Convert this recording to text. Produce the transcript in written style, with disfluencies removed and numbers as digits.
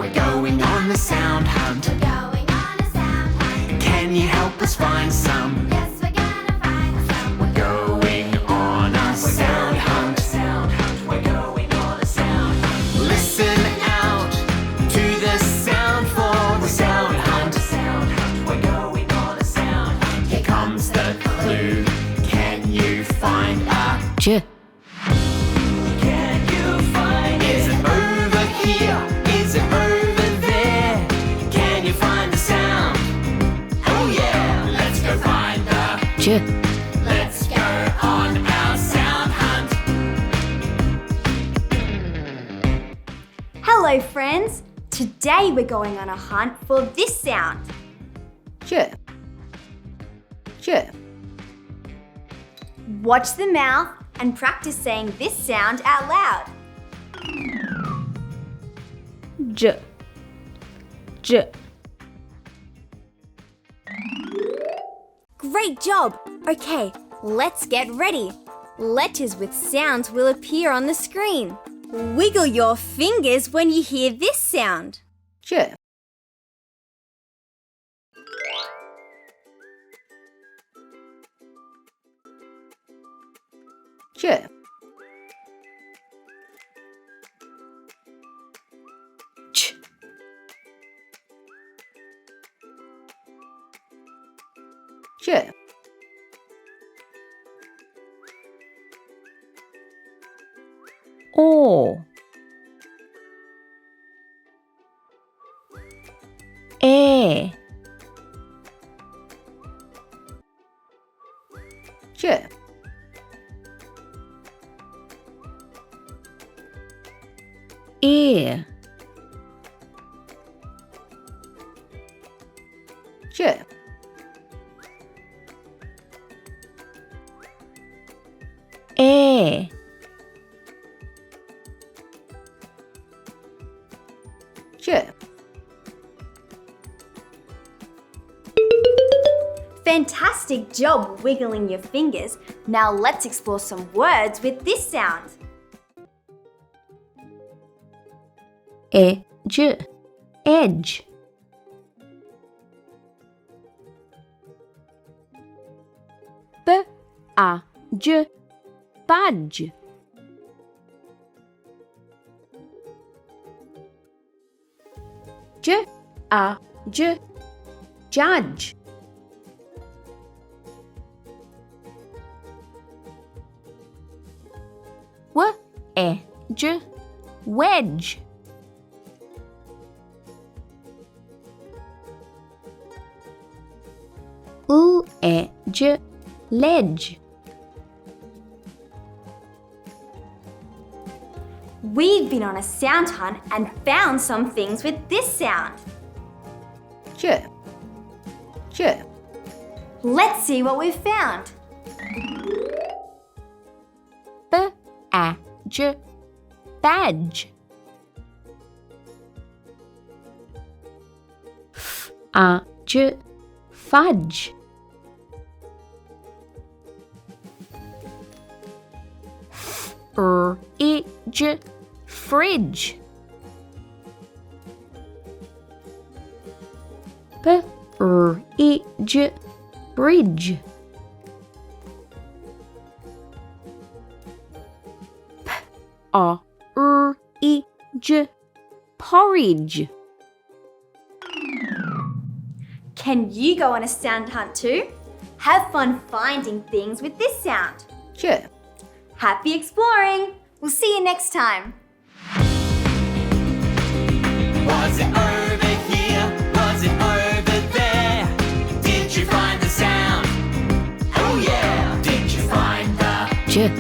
We're going on a sound hunt. We're going on a sound hunt. Can you help us find some? Yes, we're gonna find some. We're going on a sound hunt. We're going on a sound hunt. Listen out to the sound for the sound hunt. We're going on a sound hunt. Here comes the clue. Can you find a J. Can you find it? Is it over here? Is it over there? Can you find the sound? Oh yeah, let's go find the J. Let's go on our sound hunt. Hello friends! Today we're going on a hunt for this sound. J. J. Watch the mouth and practice saying this sound out loud. J. J. Great job! Okay, let's get ready. Letters with sounds will appear on the screen. Wiggle your fingers when you hear this sound. J. J. Ch. J. O. E. J. E. J. E. J. Fantastic job wiggling your fingers. Now let's explore some words with this sound. Edge. Edge. B-A-J. Badge. J-A-J. Judge. W-E-J. Wedge. U-E-J. Ledge. We've been on a sound hunt and found some things with this sound. J. J. Let's see what we've found. B-A-J. Badge. F-A-J. Fudge. F-R-I-J. Fridge. B-R-I-J. Bridge. P-A-R-I-J. Porridge. Can you go on a sound hunt too? Have fun finding things with this sound. J. Happy exploring! We'll see you next time. Was it over here? Was it over there? Did you find the sound? Oh yeah! Did you find the J.